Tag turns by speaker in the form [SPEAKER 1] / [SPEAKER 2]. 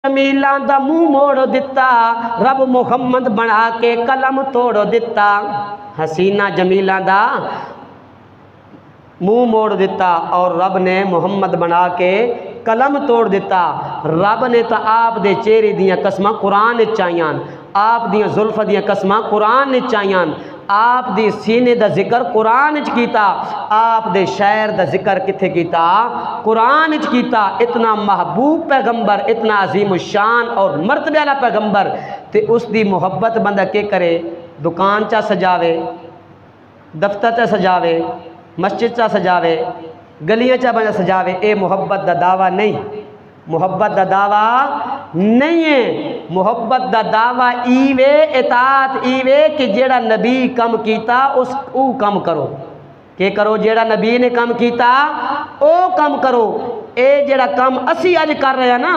[SPEAKER 1] जमीला दा मुंह मोड़ दिता, रब मुहम्मद बना के कलम तोड़ दिता। हसीना जमीला दा मुंह मोड़ दिता और रब ने मुहम्मद बना के कलम तोड़ दिता। रब ने तो आप दे चेहरे दियां कसमां कुरान चाइयां, आप दियां जुल्फ दियां कसमां कुरान चाइयां, आप दी सीने दा जिक्र कुरान च कीता, आप दे शहर दा जिक्र किथे कीता? कुरान च कीता। इतना महबूब पैगंबर, इतना अजीम शान और मर्तबे वाला पैगंबर, ते उसकी मुहब्बत बंदा के करे? दुकान चा सजावे, दफ्तर चा सजावे, मस्जिद चा सजावे, गलियां चा बंदा सजावे। ये मुहब्बत दा दावा नहीं, मुहब्बत दा दावा नहीं है। मुहब्बत दा दावा ईवे इतात ईवे कि जेड़ा नबी कम कीता उस ऊ कम करो। के करो? जेड़ा नबी ने कम कीता ओ कम करो। ए जेड़ा कम असी अज कर रहे हैं ना,